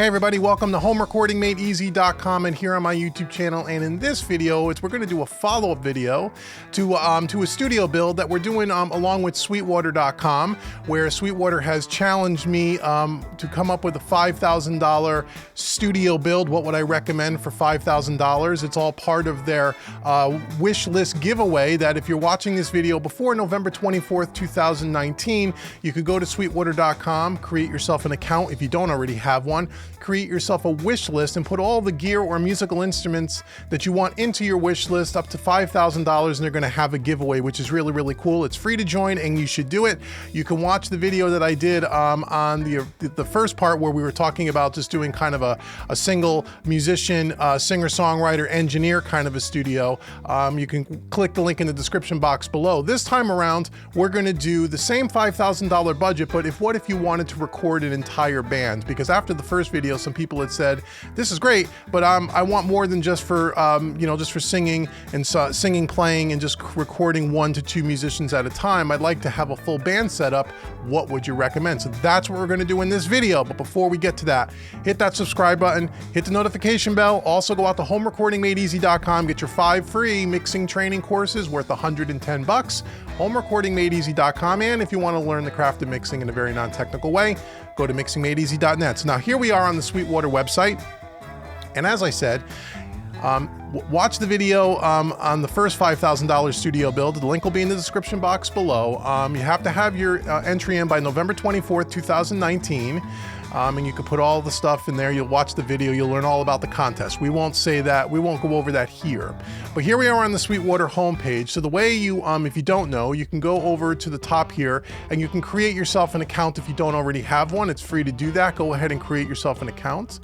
Hey everybody, welcome to HomeRecordingMadeEasy.com and here on my YouTube channel. And in this video, we're going to do a follow-up video to a studio build that we're doing along with Sweetwater.com, where Sweetwater has challenged me to come up with a $5,000 studio build. What would I recommend for $5,000? It's all part of their wish list giveaway that if you're watching this video before November 24th, 2019, you could go to Sweetwater.com, create yourself an account if you don't already have one. Create yourself a wish list and put all the gear or musical instruments that you want into your wish list up to $5,000, and they're going to have a giveaway, which is really, really cool. It's free to join and you should do it. You can watch the video that I did on the first part where we were talking about just doing kind of a single musician, singer-songwriter, engineer kind of a studio. You can click the link in the description box below. This time around, we're going to do the same $5,000 budget, but what if you wanted to record an entire band? Because after the first video, some people had said, this is great, but I want more than just for, just for singing and singing, playing, and just recording 1 to 2 musicians at a time. I'd like to have a full band setup. What would you recommend? So that's what we're going to do in this video. But before we get to that, hit that subscribe button, hit the notification bell. Also go out to HomeRecordingMadeEasy.com, get your 5 free mixing training courses worth $110. HomeRecordingMadeEasy.com, and if you want to learn the craft of mixing in a very non-technical way, go to mixingmadeeasy.net. So now here we are on the Sweetwater website, and as I said, watch the video on the first $5,000 studio build. The link will be in the description box below. You have to have your entry in by November 24th, 2019. And you can put all the stuff in there. You'll watch the video, you'll learn all about the contest. We won't say that, we won't go over that here. But here we are on the Sweetwater homepage. So the way you, if you don't know, you can go over to the top here and you can create yourself an account if you don't already have one. It's free to do that. Go ahead and create yourself an account.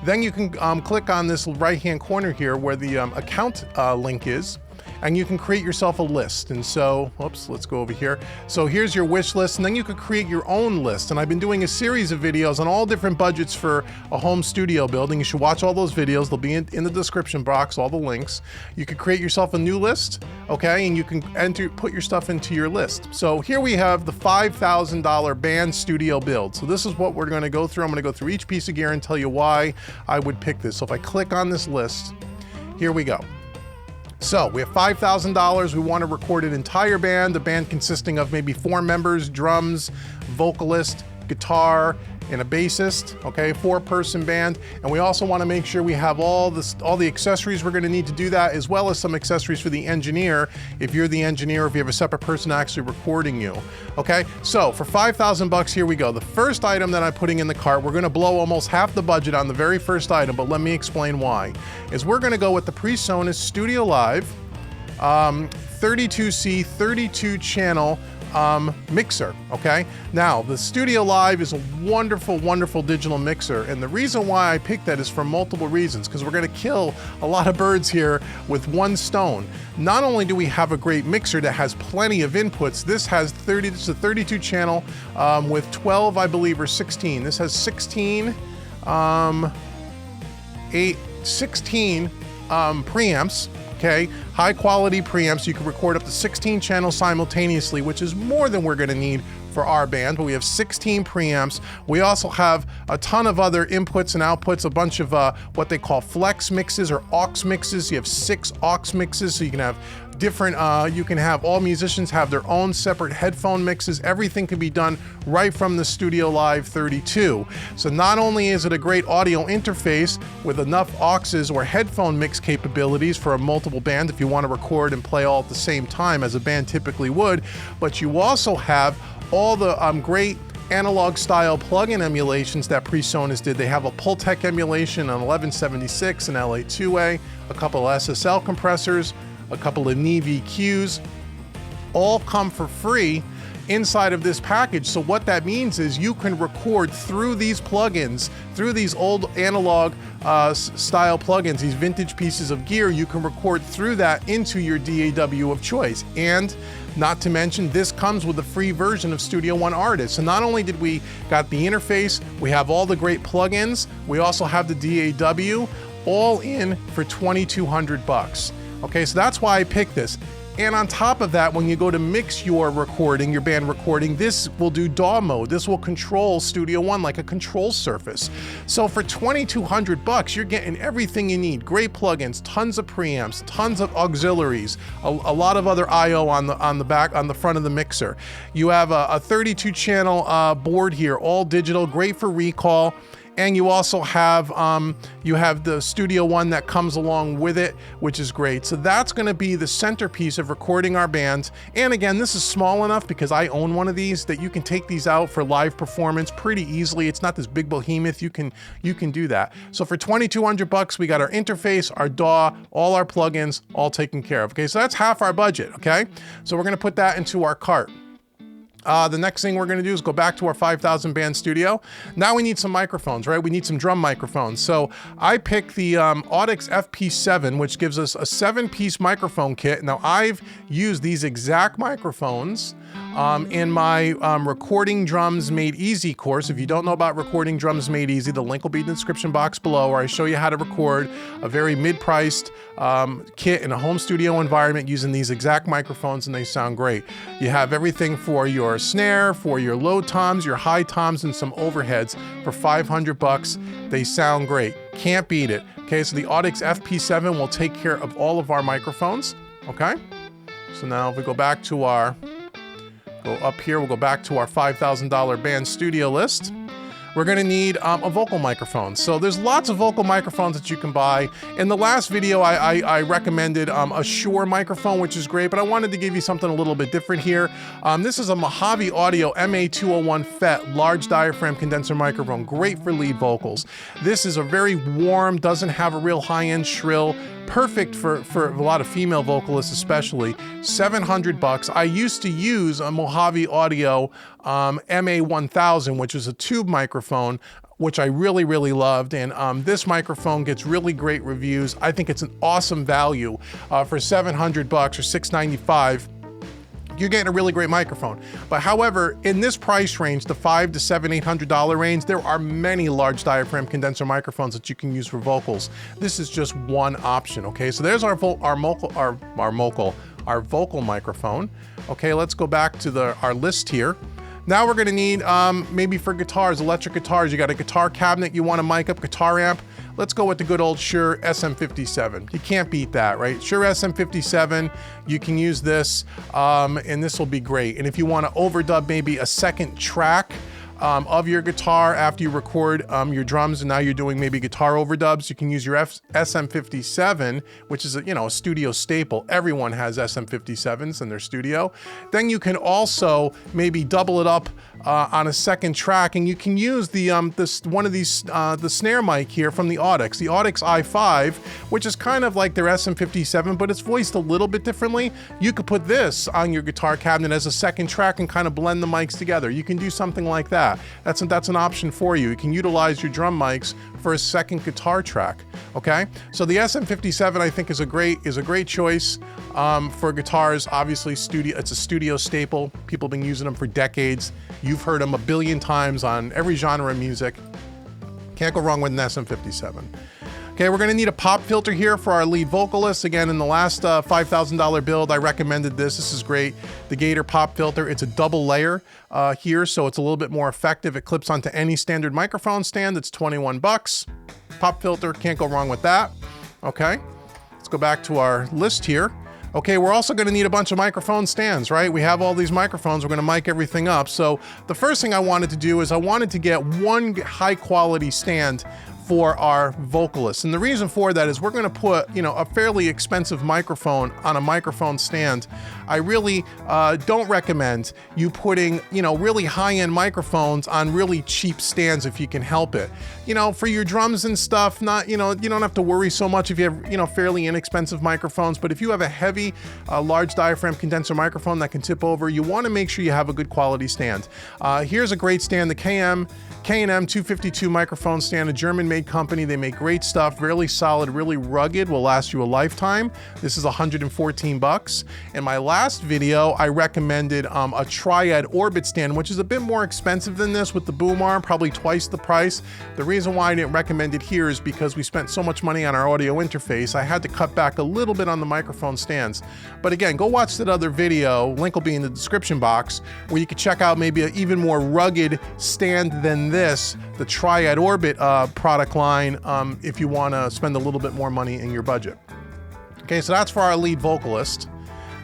Then you can click on this right-hand corner here where the account link is, and you can create yourself a list. And so, oops, let's go over here. So here's your wish list, and then you could create your own list. And I've been doing a series of videos on all different budgets for a home studio building. You should watch all those videos. They'll be in the description box, all the links. You could create yourself a new list, okay? And you can put your stuff into your list. So here we have the $5,000 band studio build. So this is what we're gonna go through. I'm gonna go through each piece of gear and tell you why I would pick this. So if I click on this list, here we go. So we have $5,000. We want to record an entire band, a band consisting of maybe 4 members, drums, vocalist, guitar, and a bassist, okay, 4-person band. And we also want to make sure we have all the accessories we're going to need to do that, as well as some accessories for the engineer, if you're the engineer, if you have a separate person actually recording you, okay? So for $5,000, here we go. The first item that I'm putting in the cart, we're going to blow almost half the budget on the very first item, but let me explain why. Is we're going to go with the PreSonus Studio Live 32C 32 channel mixer, okay? Now, the Studio Live is a wonderful, wonderful digital mixer, and the reason why I picked that is for multiple reasons, because we're gonna kill a lot of birds here with one stone. Not only do we have a great mixer that has plenty of inputs, this has it's a 32 channel with 12, I believe, or 16. This has 16 preamps. Okay, high quality preamps. You can record up to 16 channels simultaneously, which is more than we're gonna need for our band, but we have 16 preamps. We also have a ton of other inputs and outputs, a bunch of what they call flex mixes or aux mixes. You have 6 aux mixes, so you can have different, you can have all musicians have their own separate headphone mixes. Everything can be done right from the Studio Live 32. So not only is it a great audio interface with enough auxes or headphone mix capabilities for a multiple band if you want to record and play all at the same time as a band typically would, but you also have all the great analog style plug-in emulations that PreSonus did. They have a Pultec emulation, an 1176, an LA2A, a couple of SSL compressors, a couple of Neve EQs, all come for free inside of this package. So what that means is you can record through these plugins, through these old analog style plugins, these vintage pieces of gear, you can record through that into your DAW of choice. And not to mention, this comes with a free version of Studio One Artist. So not only did we got the interface, we have all the great plugins, we also have the DAW, all in for $2,200. Okay, so that's why I picked this. And on top of that, when you go to mix your recording, your band recording, this will do DAW mode. This will control Studio One like a control surface. So for $2,200, you're getting everything you need. Great plugins, tons of preamps, tons of auxiliaries, a lot of other I/O on the front of the mixer. You have a 32-channel board here, all digital, great for recall. And you also have the Studio One that comes along with it, which is great. So that's going to be the centerpiece of recording our band. And again, this is small enough because I own one of these that you can take these out for live performance pretty easily. It's not this big behemoth. You can do that. So for $2,200, we got our interface, our DAW, all our plugins, all taken care of. Okay, so that's half our budget. Okay, so we're going to put that into our cart. The next thing we're going to do is go back to our 5,000 band studio. Now we need some microphones, right? We need some drum microphones. So I picked the Audix FP7, which gives us a 7-piece microphone kit. Now I've used these exact microphones in my Recording Drums Made Easy course. If you don't know about Recording Drums Made Easy, the link will be in the description box below, where I show you how to record a very mid-priced kit in a home studio environment using these exact microphones, and they sound great. You have everything for your snare, for your low toms, your high toms, and some overheads for $500. They sound great. Can't beat it. Okay, so the Audix FP7 will take care of all of our microphones. Okay, so now if we go back to our go up here, we'll go back to our $5,000 band studio list. We're gonna need a vocal microphone. So there's lots of vocal microphones that you can buy. In the last video, I recommended a Shure microphone, which is great, but I wanted to give you something a little bit different here. This is a Mojave Audio MA201 FET large diaphragm condenser microphone, great for lead vocals. This is a very warm, doesn't have a real high-end shrill, perfect for a lot of female vocalists especially. $700. I used to use a Mojave Audio MA1000, which is a tube microphone, which I really, really loved. And this microphone gets really great reviews. I think it's an awesome value for $700 or $695. You're getting a really great microphone. But however, in this price range, the $500 to $800 range, there are many large diaphragm condenser microphones that you can use for vocals. This is just one option, okay? So there's our vocal microphone. Okay, let's go back to our list here. Now we're gonna need, maybe for guitars, electric guitars, you got a guitar cabinet you wanna mic up, guitar amp. Let's go with the good old Shure SM57. You can't beat that, right? Shure SM57, you can use this, and this will be great. And if you wanna overdub maybe a second track of your guitar after you record your drums, and now you're doing maybe guitar overdubs, you can use your SM57, which is a studio staple. Everyone has SM57s in their studio. Then you can also maybe double it up on a second track, and you can use the snare mic here from the Audix i5, which is kind of like their SM57, but it's voiced a little bit differently. You could put this on your guitar cabinet as a second track and kind of blend the mics together. You can do something like that. That's an option for you. You can utilize your drum mics for a second guitar track. Okay, so the SM57 I think is a great choice for guitars. Obviously, it's a studio staple. People have been using them for decades. You've heard them a billion times on every genre of music. Can't go wrong with an SM57. Okay, we're gonna need a pop filter here for our lead vocalist. Again, in the last $5,000 build, I recommended this. This is great. The Gator pop filter. It's a double layer here, so it's a little bit more effective. It clips onto any standard microphone stand. It's $21. Pop filter, can't go wrong with that. Okay, let's go back to our list here. Okay, we're also gonna need a bunch of microphone stands, right? We have all these microphones, we're gonna mic everything up. So the first thing I wanted to do is I wanted to get one high quality stand for our vocalists. And the reason for that is we're gonna put, a fairly expensive microphone on a microphone stand. I really don't recommend you putting, really high-end microphones on really cheap stands if you can help it. For your drums and stuff, you don't have to worry so much if you have, fairly inexpensive microphones, but if you have a heavy, large diaphragm condenser microphone that can tip over, you wanna make sure you have a good quality stand. Here's a great stand, the K&M 252 microphone stand, a German-made American-made company. They make great stuff, really solid, really rugged, will last you a lifetime. This is 114 bucks. In my last video, I recommended a Triad Orbit stand, which is a bit more expensive than this with the boom arm, probably twice the price. The reason why I didn't recommend it here is because we spent so much money on our audio interface. I had to cut back a little bit on the microphone stands. But again, go watch that other video, link will be in the description box, where you can check out maybe an even more rugged stand than this, the Triad Orbit product line, if you want to spend a little bit more money in your budget. Okay, so that's for our lead vocalist.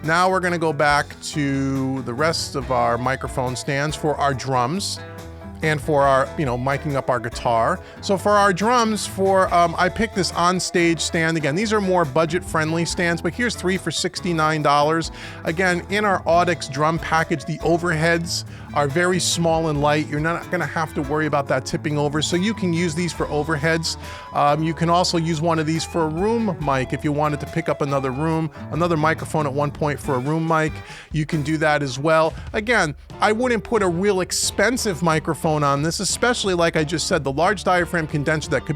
Now we're going to go back to the rest of our microphone stands for our drums and for our, miking up our guitar. So for our drums, I picked this on-stage stand. Again, these are more budget-friendly stands, but here's 3 for $69. Again, in our Audix drum package, the overheads are very small and light. You're not gonna have to worry about that tipping over, so you can use these for overheads. You can also use one of these for a room mic if you wanted to pick up another microphone at one point for a room mic. You can do that as well. Again, I wouldn't put a real expensive microphone on this, especially like I just said, the large diaphragm condenser that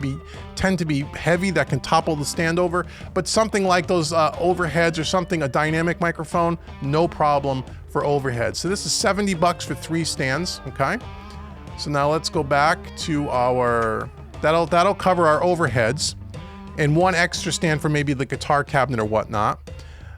tend to be heavy, that can topple the stand over, but something like those overheads or something, a dynamic microphone, no problem for overhead. So this is 70 bucks for 3 stands, okay? So now let's go back to that'll cover our overheads and 1 extra stand for maybe the guitar cabinet or whatnot.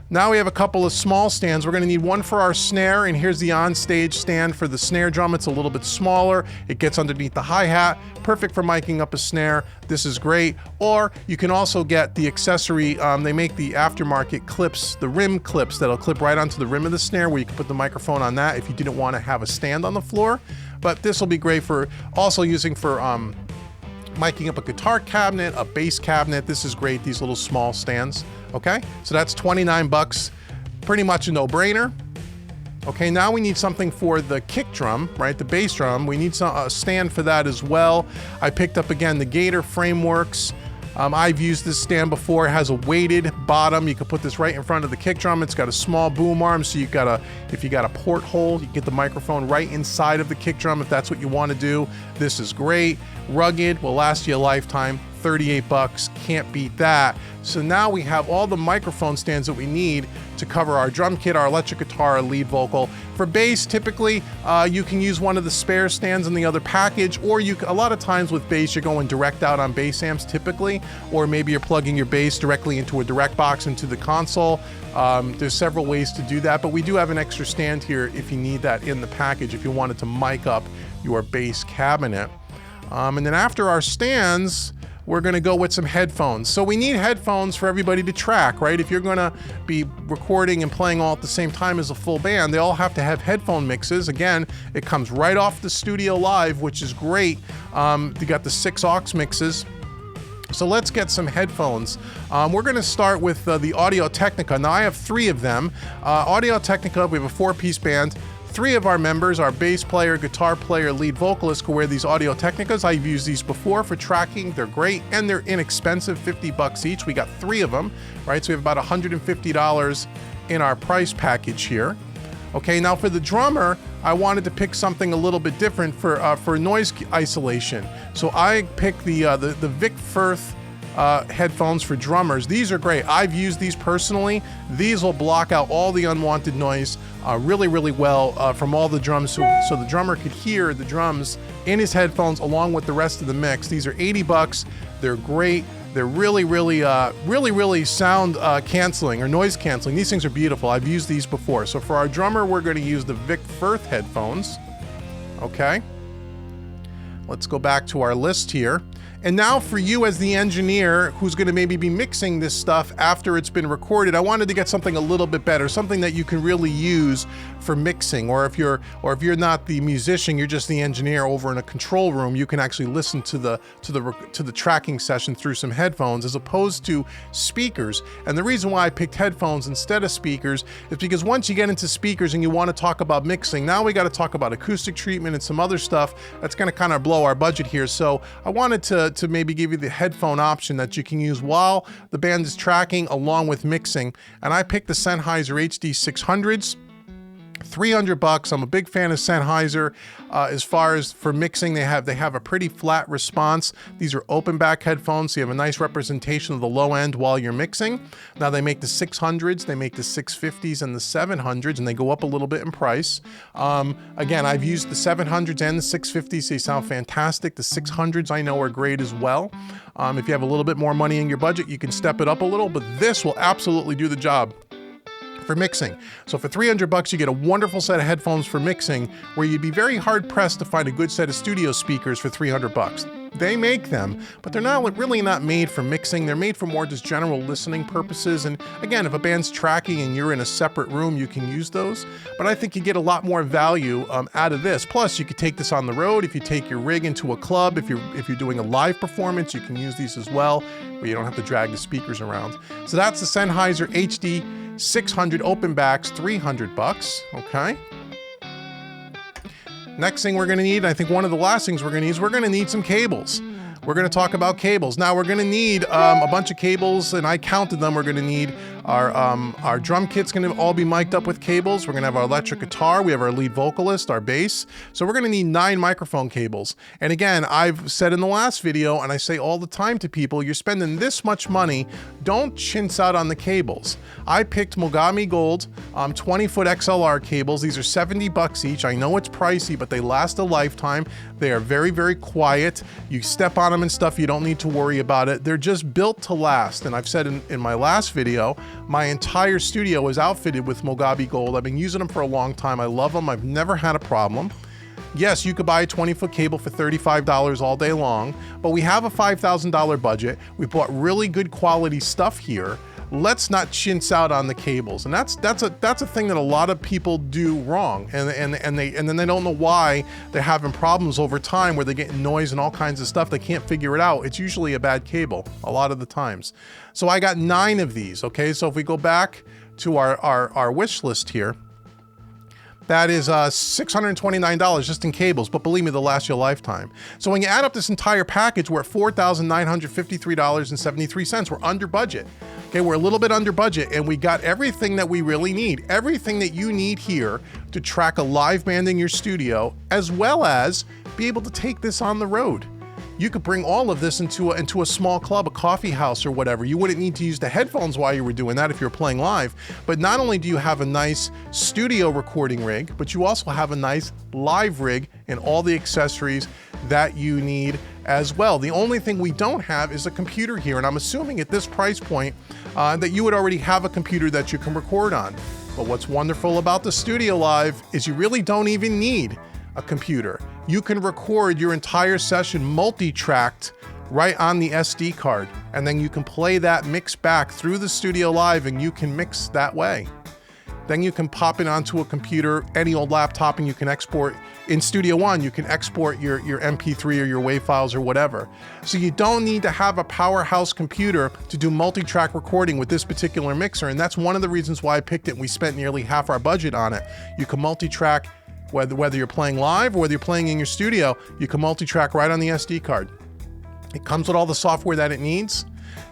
Now we have a couple of small stands. We're gonna need one for our snare, and here's the on-stage stand for the snare drum. It's a little bit smaller. It gets underneath the hi-hat. Perfect for miking up a snare. This is great. Or you can also get the accessory, they make the aftermarket clips, the rim clips that'll clip right onto the rim of the snare, where you can put the microphone on that if you didn't wanna have a stand on the floor. But this will be great for also using for miking up a guitar cabinet, a bass cabinet. This is great, these little small stands. Okay, so that's 29 bucks, pretty much a no-brainer. Okay, now we need something for the kick drum, right, the bass drum. We need a stand for that as well. I picked up, again, the Gator Frameworks. I've used this stand before. It has a weighted bottom. You can put this right in front of the kick drum. It's got a small boom arm, so if you got a porthole, you get the microphone right inside of the kick drum if that's what you want to do. This is great, rugged, will last you a lifetime. 38 bucks, can't beat that. So now we have all the microphone stands that we need to cover our drum kit, our electric guitar, our lead vocal. For bass, typically, you can use one of the spare stands in the other package, or a lot of times with bass, you're going direct out on bass amps typically, or maybe you're plugging your bass directly into a direct box into the console. There's several ways to do that, but we do have an extra stand here if you need that in the package, if you wanted to mic up your bass cabinet. And then after our stands, we're gonna go with some headphones. So we need headphones for everybody to track, right? If you're gonna be recording and playing all at the same time as a full band, they all have to have headphone mixes. Again, it comes right off the Studio Live, which is great. You got the 6 aux mixes. So let's get some headphones. We're gonna start with the Audio Technica. Now I have 3 of them. Audio Technica, we have a 4-piece band. 3 of our members, our bass player, guitar player, lead vocalist, can wear these Audio Technicas. I've used these before for tracking. They're great and they're inexpensive, 50 bucks each. We got 3 of them, right? So we have about $150 in our price package here. Okay, now for the drummer, I wanted to pick something a little bit different for noise isolation. So I picked the Vic Firth headphones for drummers. These are great. I've used these personally. These will block out all the unwanted noise really, really well from all the drums, so the drummer could hear the drums in his headphones along with the rest of the mix. These are 80 bucks. They're great. They're really sound canceling or noise canceling. These things are beautiful. I've used these before. So for our drummer, we're going to use the Vic Firth headphones. Okay. Let's go back to our list here. And now for you as the engineer who's going to maybe be mixing this stuff after it's been recorded, I wanted to get something a little bit better, something that you can really use for mixing. Or if you're not the musician, you're just the engineer over in a control room, you can actually listen to the tracking session through some headphones as opposed to speakers. And the reason why I picked headphones instead of speakers is because once you get into speakers and you want to talk about mixing, now we got to talk about acoustic treatment and some other stuff that's going to kind of blow our budget here. So I wanted to maybe give you the headphone option that you can use while the band is tracking along with mixing. And I picked the Sennheiser HD 600s. $300. I'm a big fan of Sennheiser. As far as for mixing, they have a pretty flat response. These are open back headphones, so you have a nice representation of the low end while you're mixing. Now they make the 600s, they make the 650s and the 700s, and they go up a little bit in price. Again, I've used the 700s and the 650s. They sound fantastic. The 600s I know are great as well. If you have a little bit more money in your budget, you can step it up a little, but this will absolutely do the job for mixing. So for $300, you get a wonderful set of headphones for mixing, where you'd be very hard pressed to find a good set of studio speakers for $300. They make them, but they're really not made for mixing. They're made for more just general listening purposes. And again, if a band's tracking and you're in a separate room, you can use those. But I think you get a lot more value out of this. Plus, you could take this on the road. If you take your rig into a club, if you're doing a live performance, you can use these as well, where you don't have to drag the speakers around. So that's the Sennheiser HD 600 open backs, $300. Okay. Next thing we're going to need, I think one of the last things we're going to need is we're going to need some cables. We're going to talk about cables. Now we're going to need a bunch of cables, and I counted them. We're going to need our drum kit's going to all be mic'd up with cables. We're going to have our electric guitar. We have our lead vocalist, our bass. So we're going to need 9 microphone cables. And again, I've said in the last video, and I say all the time to people, you're spending this much money, don't chintz out on the cables. I picked Mogami Gold 20-foot XLR cables. These are $70 each. I know it's pricey, but they last a lifetime. They are very, very quiet. You step on them and stuff, you don't need to worry about it. They're just built to last. And I've said in my last video, my entire studio is outfitted with Mogami Gold. I've been using them for a long time. I love them. I've never had a problem. Yes, you could buy a 20-foot cable for $35 all day long, but we have a $5,000 budget. We bought really good quality stuff here. Let's not chintz out on the cables. And that's a thing that a lot of people do wrong. And then they don't know why they're having problems over time, where they get noise and all kinds of stuff. They can't figure it out. It's usually a bad cable a lot of the times. So I got 9 of these. Okay, so if we go back to our wish list here, that is $629 just in cables, but believe me, they'll last you a lifetime. So when you add up this entire package, we're at $4,953.73. We're under budget. Okay, we're a little bit under budget, and we got everything that we really need. Everything that you need here to track a live band in your studio, as well as be able to take this on the road. You could bring all of this into a small club, a coffee house or whatever. You wouldn't need to use the headphones while you were doing that if you're playing live. But not only do you have a nice studio recording rig, but you also have a nice live rig and all the accessories that you need as well. The only thing we don't have is a computer here, and I'm assuming at this price point that you would already have a computer that you can record on. But what's wonderful about the Studio Live is you really don't even need a computer. You can record your entire session multi-tracked right on the SD card, and then you can play that mix back through the Studio Live, and you can mix that way. Then you can pop it onto a computer, any old laptop, and you can export. In Studio One, you can export your MP3 or your WAV files or whatever. So you don't need to have a powerhouse computer to do multi-track recording with this particular mixer, and that's one of the reasons why I picked it, and we spent nearly half our budget on it. You can multi-track whether you're playing live or whether you're playing in your studio, you can multi-track right on the SD card. It comes with all the software that it needs.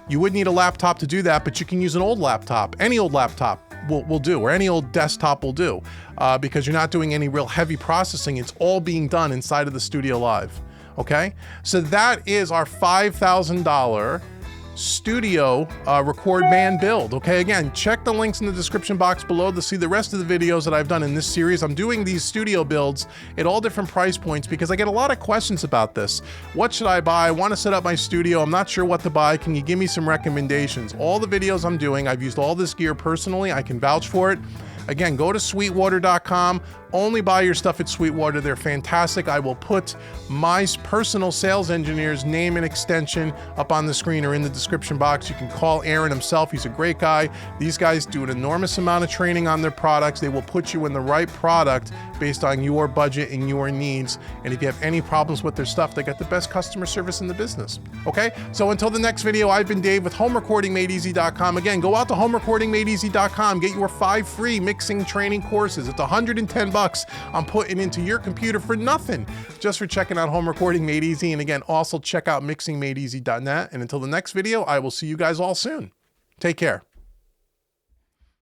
You would need a laptop to do that, but you can use an old laptop. Any old laptop will do, or any old desktop will do, because you're not doing any real heavy processing. It's all being done inside of the Studio Live. Okay, so that is our $5,000 studio record band build. Okay, again, check the links in the description box below to see the rest of the videos that I've done in this series. I'm doing these studio builds at all different price points because I get a lot of questions about this. What should I buy? I want to set up my studio. I'm not sure what to buy. Can you give me some recommendations? All the videos I'm doing, I've used all this gear personally. I can vouch for it. Again, go to sweetwater.com. Only buy your stuff at Sweetwater. They're fantastic. I will put my personal sales engineer's name and extension up on the screen or in the description box. You can call Aaron himself. He's a great guy. These guys do an enormous amount of training on their products. They will put you in the right product based on your budget and your needs. And if you have any problems with their stuff, they got the best customer service in the business. Okay? So until the next video, I've been Dave with HomeRecordingMadeEasy.com. Again, go out to HomeRecordingMadeEasy.com. Get your 5 free mixing training courses. It's $110 I'm putting into your computer for nothing, just for checking out Home Recording Made Easy. And again, also check out MixingMadeEasy.net. And until the next video, I will see you guys all soon. Take care.